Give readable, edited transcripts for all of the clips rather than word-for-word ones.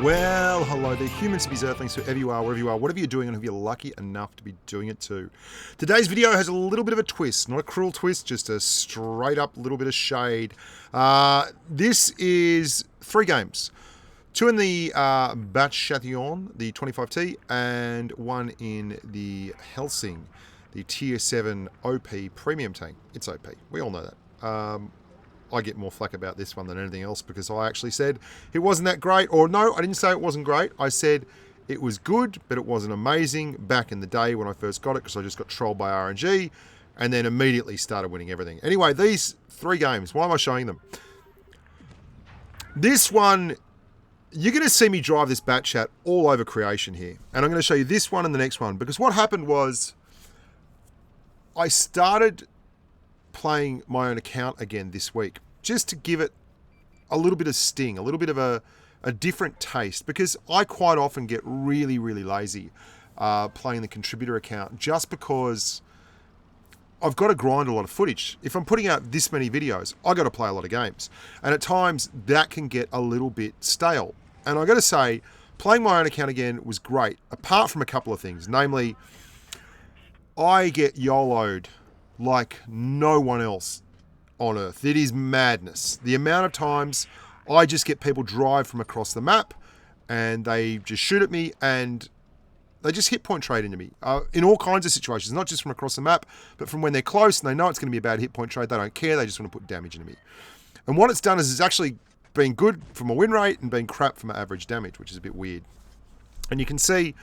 Well, hello there, humans, bees, earthlings, whoever you are, wherever you are, whatever you're doing, and whoever you're lucky enough to be doing it to. Today's video has a little bit of a twist, not a cruel twist, just a straight up little bit of shade. This is 3 games. 2 in the Batchation, the 25T, and 1 in the Helsing, the Tier 7 OP Premium Tank. It's OP, we all know that. I get more flack about this one than anything else because I actually said it wasn't that great. Or no, I didn't say it wasn't great. I said it was good, but it wasn't amazing back in the day when I first got it because I just got trolled by RNG and then immediately started winning everything. Anyway, these 3 games, why am I showing them? This one, you're going to see me drive this bat chat all over creation here. And I'm going to show you this one and the next one because what happened was I started playing my own account again this week just to give it a little bit of sting, a little bit of a different taste, because I quite often get really lazy playing the contributor account just because I've got to grind a lot of footage. If I'm putting out this many videos, I got to play a lot of games, and at times that can get a little bit stale. And I got to say, playing my own account again was great, apart from a couple of things, namely I get YOLO'd like no one else on earth. It is madness. The amount of times I just get people drive from across the map and they just shoot at me and they just hit point trade into me in all kinds of situations, not just from across the map, but from when they're close and they know it's going to be a bad hit point trade. They don't care. They just want to put damage into me. And what it's done is it's actually been good for my win rate and been crap for my average damage, which is a bit weird. And you can see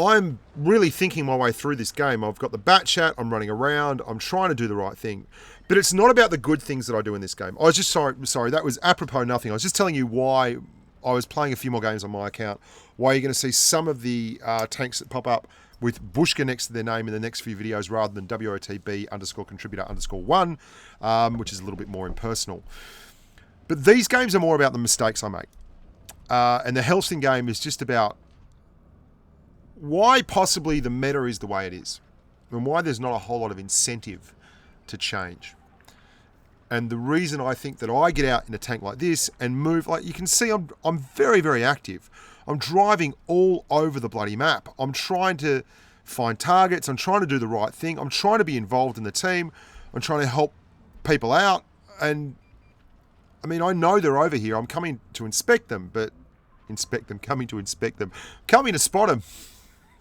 I'm really thinking my way through this game. I've got the bat chat, I'm running around, I'm trying to do the right thing. But it's not about the good things that I do in this game. I was just sorry, that was apropos nothing. I was just telling you why I was playing a few more games on my account, why you're going to see some of the tanks that pop up with Bushka next to their name in the next few videos rather than WOTB_contributor_1, which is a little bit more impersonal. But these games are more about the mistakes I make. And the Helsing game is just about why possibly the meta is the way it is and why there's not a whole lot of incentive to change. And the reason I think that I get out in a tank like this and move, like you can see, I'm very active. I'm driving all over the bloody map. I'm trying to find targets. I'm trying to do the right thing. I'm trying to be involved in the team. I'm trying to help people out. And I mean, I know they're over here. I'm coming to inspect them, coming to spot them.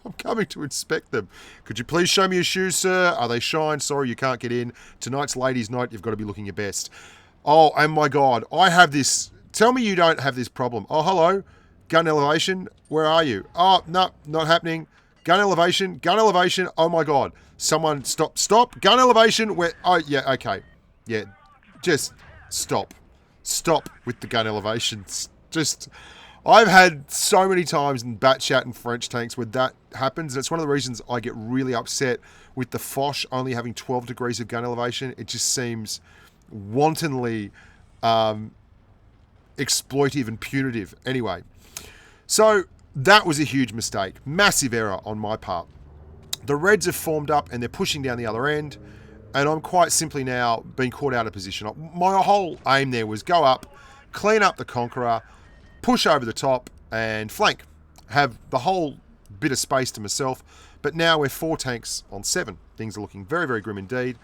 I'm coming to inspect them. Could you please show me your shoes, sir? Are they shine? Sorry, you can't get in. Tonight's ladies' night. You've got to be looking your best. Oh, and my God, I have this. Tell me you don't have this problem. Oh, hello. Gun elevation. Where are you? Oh, no, not happening. Gun elevation. Oh, my God. Someone stop. Gun elevation. Where? Oh, yeah, okay. Yeah, just stop. Stop with the gun elevations. I've had so many times in bat chat and French tanks where that happens. And it's one of the reasons I get really upset with the Foch only having 12 degrees of gun elevation. It just seems wantonly exploitive and punitive. Anyway, so that was a huge mistake. Massive error on my part. The Reds have formed up and they're pushing down the other end. And I'm quite simply now being caught out of position. My whole aim there was go up, clean up the Conqueror, push over the top and flank. Have the whole bit of space to myself. But now we're 4 tanks on 7. Things are looking very grim indeed.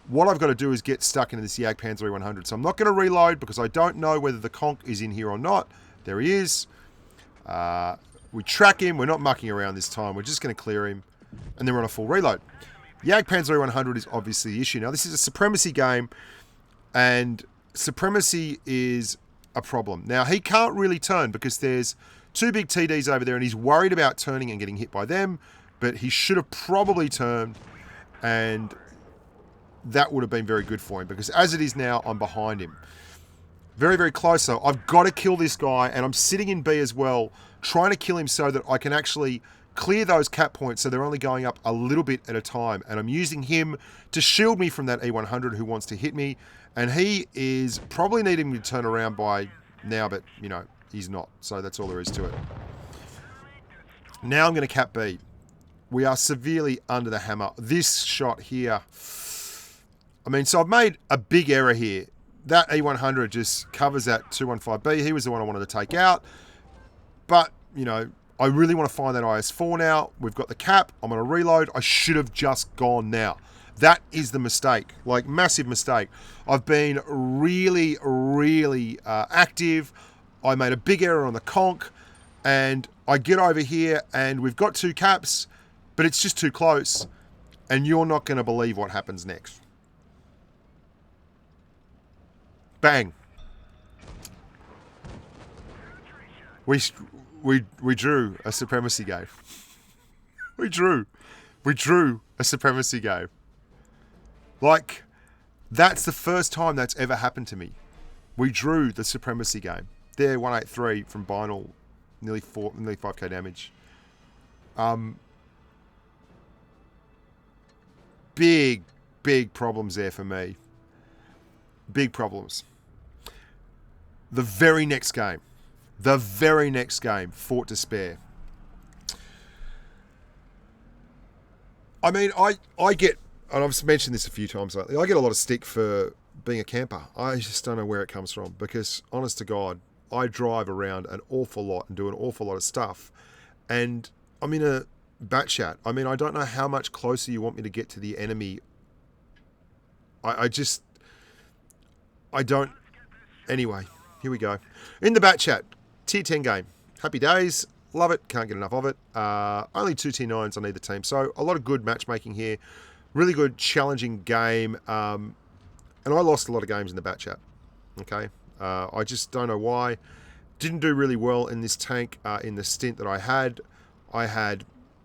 What I've got to do is get stuck into this Jagdpanzer 100. So I'm not going to reload because I don't know whether the Conk is in here or not. There he is. We track him. We're not mucking around this time. We're just going to clear him. And then we're on a full reload. Jagdpanzer 100 is obviously the issue. Now this is a supremacy game. And supremacy is a problem. Now, he can't really turn because there's 2 big TDs over there and he's worried about turning and getting hit by them, but he should have probably turned and that would have been very good for him because as it is now, I'm behind him. Very close, so I've got to kill this guy and I'm sitting in B as well, trying to kill him so that I can actually clear those cap points so they're only going up a little bit at a time. And I'm using him to shield me from that E100 who wants to hit me. And he is probably needing me to turn around by now, but, you know, he's not. So that's all there is to it. Now I'm going to cap B. We are severely under the hammer. This shot here, I mean, so I've made a big error here. That E100 just covers that 215B. He was the one I wanted to take out. But, you know, I really want to find that IS-4 now. We've got the cap. I'm going to reload. I should have just gone now. That is the mistake. Like, massive mistake. I've been really, really active. I made a big error on the conch. And I get over here and we've got 2 caps, but it's just too close. And you're not going to believe what happens next. Bang. We drew a supremacy game. We drew a supremacy game. Like, that's the first time that's ever happened to me. We drew the supremacy game. There, 183 from Binal, nearly 5k damage. Big problems there for me. Big problems. The very next game, Fort Despair. I mean, I get, and I've mentioned this a few times lately, I get a lot of stick for being a camper. I just don't know where it comes from because, honest to God, I drive around an awful lot and do an awful lot of stuff. And I'm in a bat chat. I mean, I don't know how much closer you want me to get to the enemy. I don't. Anyway, here we go. In the bat chat, tier 10 game. Happy days. Love it. Can't get enough of it. Only 2 tier 9s on either team. So a lot of good matchmaking here. Really good, challenging game. And I lost a lot of games in the bat chat. Okay. I just don't know why. Didn't do really well in this tank in the stint that I had.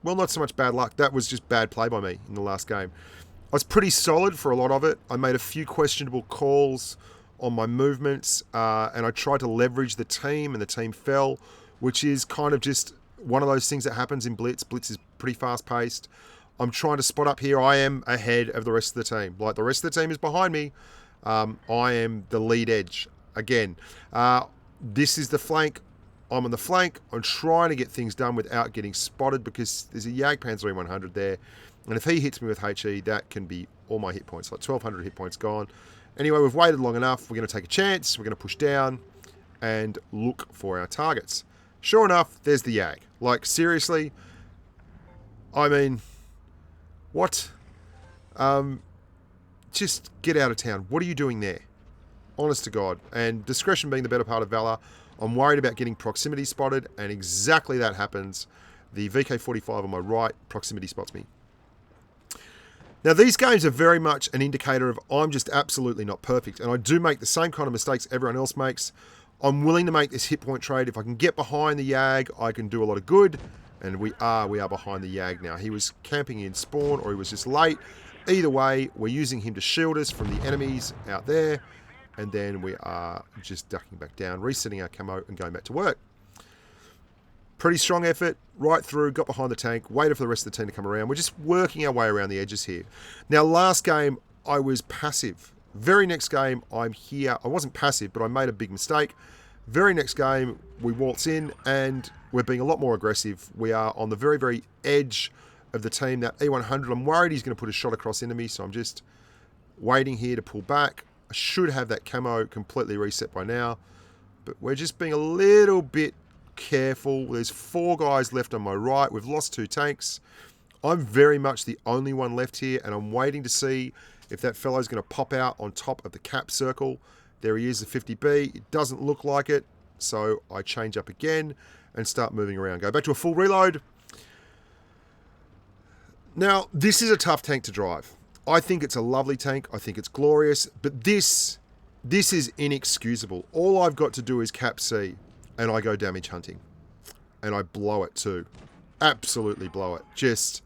Well, not so much bad luck. That was just bad play by me in the last game. I was pretty solid for a lot of it. I made a few questionable calls on my movements, and I tried to leverage the team, and the team fell, which is kind of just one of those things that happens in Blitz. Blitz is pretty fast-paced. I'm trying to spot up here. I am ahead of the rest of the team. Like, the rest of the team is behind me. I am the lead edge. Again, this is the flank. I'm on the flank. I'm trying to get things done without getting spotted because there's a Jagdpanzer 100 there. And if he hits me with HE, that can be all my hit points. Like 1,200 hit points gone. Anyway, we've waited long enough. We're going to take a chance. We're going to push down and look for our targets. Sure enough, there's the Jag. Like, seriously? I mean, what? Just get out of town. What are you doing there? Honest to God. And discretion being the better part of valor. I'm worried about getting proximity spotted, and exactly that happens. The VK-45 on my right proximity spots me. Now, these games are very much an indicator of I'm just absolutely not perfect, and I do make the same kind of mistakes everyone else makes. I'm willing to make this hit point trade. If I can get behind the Jag, I can do a lot of good, and we are behind the Jag now. He was camping in spawn, or he was just late. Either way, we're using him to shield us from the enemies out there, and then we are just ducking back down, resetting our camo, and going back to work. Pretty strong effort, right through, got behind the tank, waited for the rest of the team to come around. We're just working our way around the edges here. Now, last game, I was passive. Very next game, I'm here. I wasn't passive, but I made a big mistake. Very next game, we waltz in, and we're being a lot more aggressive. We are on the very, very edge of the team. That E100, I'm worried he's going to put a shot across into me, so I'm just waiting here to pull back. I should have that camo completely reset by now, but we're just being a little bit careful. There's 4 guys left on my right. We've lost 2 tanks. I'm very much the only one left here, and I'm waiting to see if that fellow's going to pop out on top of the cap circle. There he is, the 50B. It doesn't look like it, so I change up again and start moving around. Go back to a full reload. Now, this is a tough tank to drive. I think it's a lovely tank. I think it's glorious, but this is inexcusable. All I've got to do is cap C, and I go damage hunting. And I blow it too. Absolutely blow it. Just,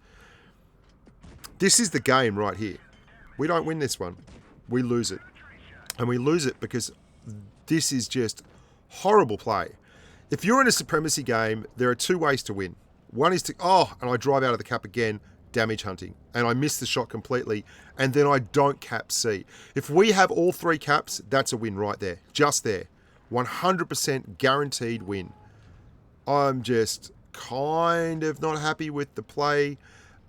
this is the game right here. We don't win this one. We lose it. And we lose it because this is just horrible play. If you're in a supremacy game, there are 2 ways to win. One is to, and I drive out of the cap again, damage hunting. And I miss the shot completely. And then I don't cap C. If we have all 3 caps, that's a win right there. Just there. 100% guaranteed win. I'm just kind of not happy with the play,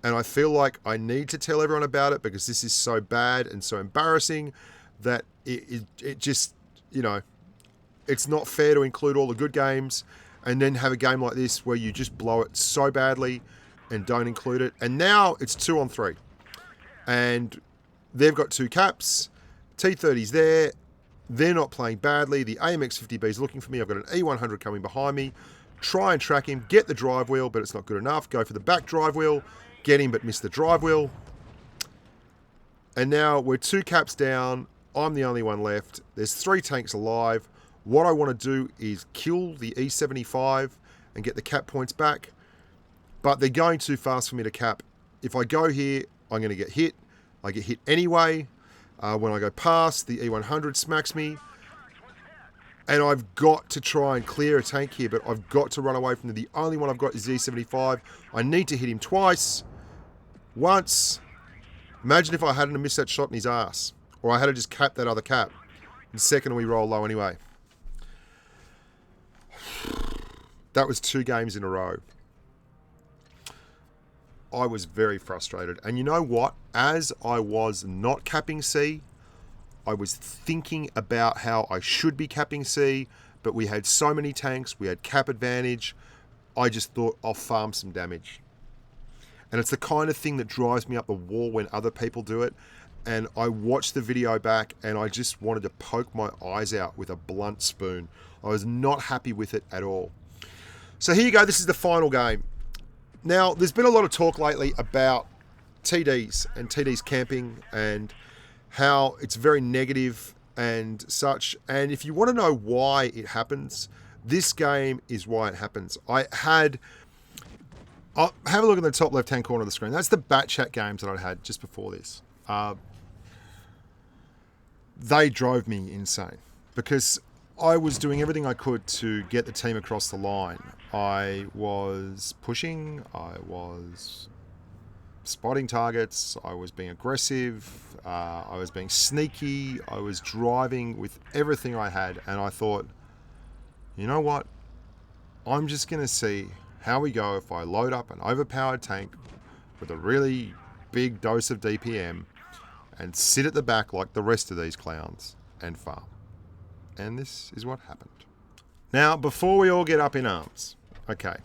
and I feel like I need to tell everyone about it because this is so bad and so embarrassing that it just, you know, it's not fair to include all the good games and then have a game like this where you just blow it so badly and don't include it. And now it's 2 on 3. And they've got 2 caps. T30's there. They're not playing badly. The AMX50B is looking for me. I've got an E100 coming behind me. Try and track him. Get the drive wheel, but it's not good enough. Go for the back drive wheel. Get him, but miss the drive wheel. And now we're 2 caps down. I'm the only one left. There's 3 tanks alive. What I want to do is kill the E75 and get the cap points back. But they're going too fast for me to cap. If I go here, I'm going to get hit. I get hit anyway. When I go past, the E100 smacks me. And I've got to try and clear a tank here, but I've got to run away from them. The only one I've got is the E75. I need to hit him twice. Once. Imagine if I hadn't missed that shot in his ass. Or I had to just cap that other cap. And second, we roll low anyway. That was 2 games in a row. I was very frustrated. And you know what? As I was not capping C, I was thinking about how I should be capping C, but we had so many tanks, we had cap advantage. I just thought I'll farm some damage. And it's the kind of thing that drives me up the wall when other people do it. And I watched the video back and I just wanted to poke my eyes out with a blunt spoon. I was not happy with it at all. So here you go. This is the final game. Now, there's been a lot of talk lately about TDs and TDs camping and how it's very negative and such. And if you want to know why it happens, this game is why it happens. I'll have a look in the top left-hand corner of the screen. That's the bat chat games that I had just before this. They drove me insane because I was doing everything I could to get the team across the line. I was pushing, I was spotting targets, I was being aggressive, I was being sneaky, I was driving with everything I had, and I thought, you know what? I'm just going to see how we go if I load up an overpowered tank with a really big dose of DPM and sit at the back like the rest of these clowns and farm. And this is what happened. Now, before we all get up in arms, okay,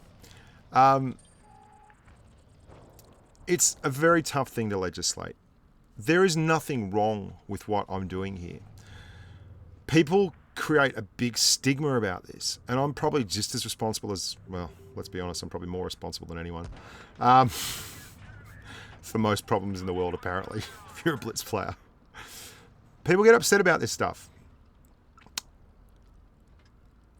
it's a very tough thing to legislate. There is nothing wrong with what I'm doing here. People create a big stigma about this, and I'm probably just as responsible as, well, let's be honest, I'm probably more responsible than anyone. For most problems in the world, apparently, if you're a Blitz player. People get upset about this stuff.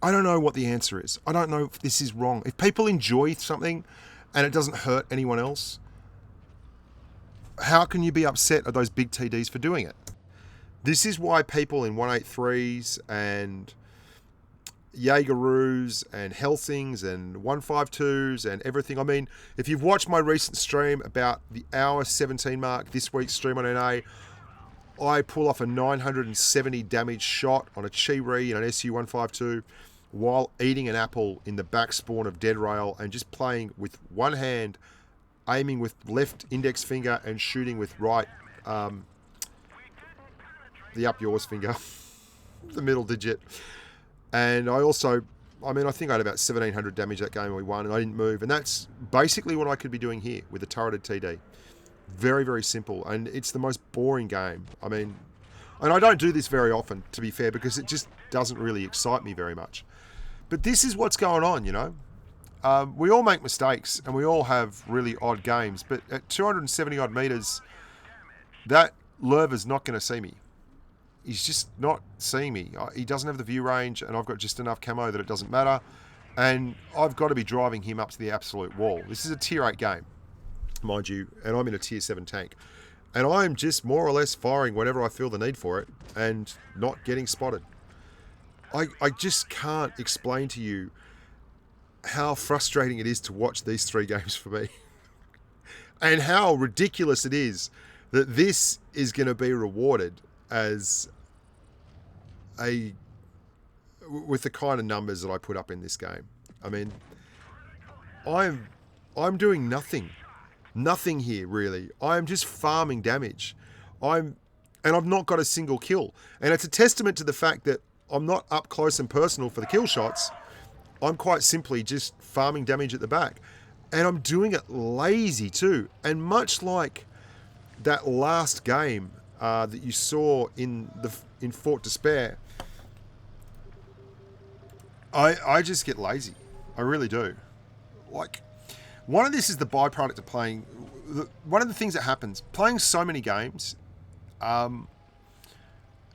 I don't know what the answer is. I don't know if this is wrong. If people enjoy something and it doesn't hurt anyone else, how can you be upset at those big TDs for doing it? This is why people in 183s and Jaegeroos and Helsings and 152s and everything. I mean, if you've watched my recent stream about the hour 17 mark, this week's stream on NA, I pull off a 970 damage shot on a Chi-Ri in an SU-152 while eating an apple in the back spawn of Dead Rail and just playing with one hand, aiming with left index finger and shooting with right, the up yours finger, the middle digit. And I also, I think I had about 1,700 damage that game and we won and I didn't move. And that's basically what I could be doing here with a turreted TD. Very, very simple. And it's the most boring game. And I don't do this very often, to be fair, because it just doesn't really excite me very much. But this is what's going on, you know. We all make mistakes and we all have really odd games. But at 270 odd meters, that Lurver's not going to see me. He's just not seeing me. He doesn't have the view range and I've got just enough camo that it doesn't matter. And I've got to be driving him up to the absolute wall. This is a tier 8 game, mind you, and I'm in a tier 7 tank. And I'm just more or less firing whenever I feel the need for it and not getting spotted. I just can't explain to you how frustrating it is to watch these 3 games for me. And how ridiculous it is that this is going to be rewarded as with the kind of numbers that I put up in this game. I'm doing nothing here really. I'm just farming damage. And I've not got a single kill. And it's a testament to the fact that I'm not up close and personal for the kill shots. I'm quite simply just farming damage at the back. And I'm doing it lazy too. And much like that last game that you saw in Fort Despair, I just get lazy. I really do. Like, one of this is the byproduct of playing. One of the things that happens, playing so many games,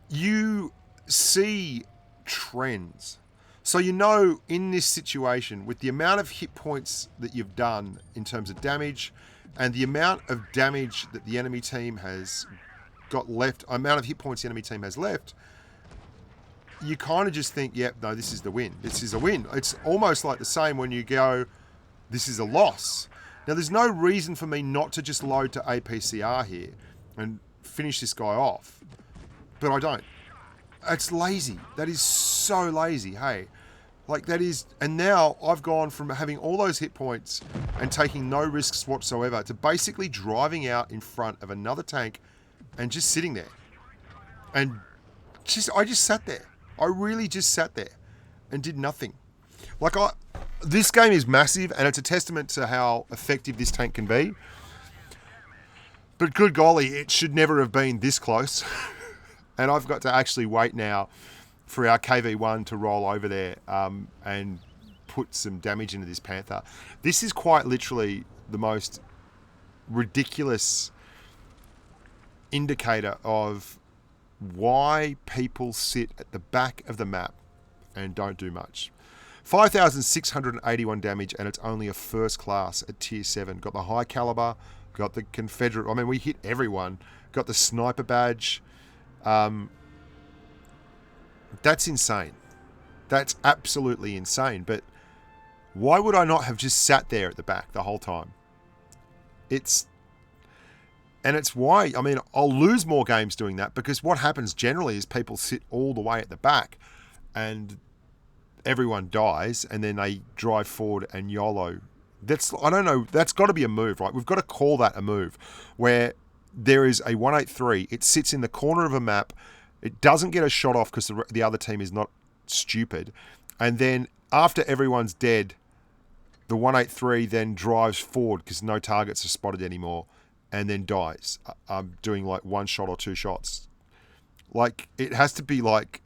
you see trends. So you know, in this situation, with the amount of hit points that you've done in terms of damage, and the amount of damage that the enemy team has got left, amount of hit points the enemy team has left, you kind of just think, yep, no, this is the win. This is a win. It's almost like the same when you go, this is a loss. Now, there's no reason for me not to just load to APCR here and finish this guy off, but I don't. It's lazy. That is so lazy, hey. Like, that is... And now I've gone from having all those hit points and taking no risks whatsoever to basically driving out in front of another tank and just sitting there. And I just sat there. I really just sat there and did nothing. Like, this game is massive, and it's a testament to how effective this tank can be. But good golly, it should never have been this close. And I've got to actually wait now for our KV-1 to roll over there and put some damage into this Panther. This is quite literally the most ridiculous indicator of why people sit at the back of the map and don't do much. 5,681 damage, and it's only a first class at tier 7. Got the high caliber, got the Confederate. I mean, we hit everyone. Got the sniper badge. That's insane. That's absolutely insane. But why would I not have just sat there at the back the whole time? It's why, I mean, I'll lose more games doing that, because what happens generally is people sit all the way at the back and everyone dies, and then they drive forward and YOLO. I don't know, that's got to be a move, right? We've got to call that a move, where there is a 183, it sits in the corner of a map, it doesn't get a shot off because the other team is not stupid, and then after everyone's dead, the 183 then drives forward because no targets are spotted anymore, and then dies, doing like one shot or two shots. Like, it has to be like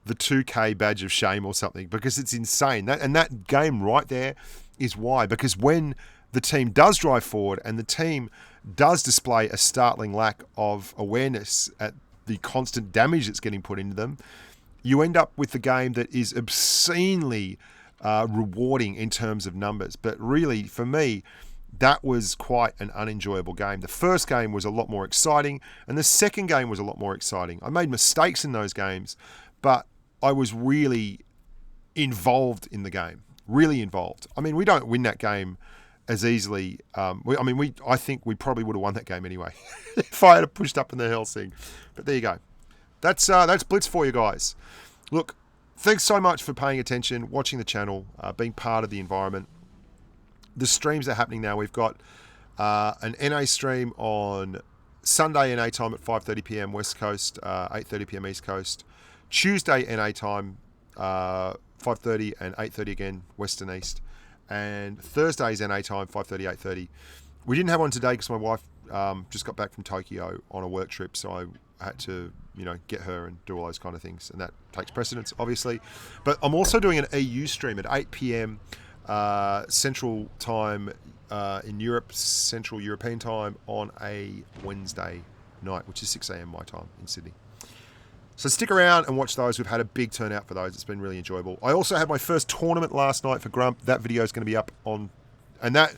the 2K badge of shame or something, because it's insane. That game right there is why. Because when the team does drive forward and the team does display a startling lack of awareness at the constant damage that's getting put into them, you end up with the game that is obscenely rewarding in terms of numbers. But really, for me, that was quite an unenjoyable game. The first game was a lot more exciting, and the second game was a lot more exciting. I made mistakes in those games, but I was really involved in the game. Really involved. I mean, we don't win that game as easily. I think we probably would have won that game anyway if I had pushed up in the Helsing. But there you go. That's Blitz for you guys. Look, thanks so much for paying attention, watching the channel, being part of the environment. The streams are happening now. We've got an NA stream on Sunday NA time at 5:30 p.m. West Coast, 8:30 p.m. East Coast. Tuesday NA time, 5:30 and 8:30 again, West and East. And Thursday's NA time, 5:30, 8:30. We didn't have one today because my wife just got back from Tokyo on a work trip, so I had to, get her and do all those kind of things, and that takes precedence, obviously. But I'm also doing an EU stream at 8 p.m. Central time in Europe, Central European time, on a Wednesday night, which is 6 a.m. my time in Sydney. So stick around and watch those. We've had a big turnout for those. It's been really enjoyable. I also had my first tournament last night for Grump. That video is going to be up on... And that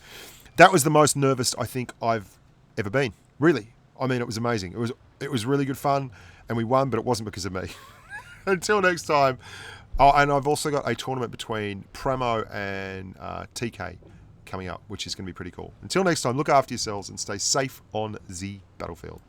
was the most nervous I think I've ever been. Really. I mean, it was amazing. It was really good fun, and we won, but it wasn't because of me. Until next time. Oh, and I've also got a tournament between Pramo and TK coming up, which is going to be pretty cool. Until next time, look after yourselves and stay safe on the battlefield.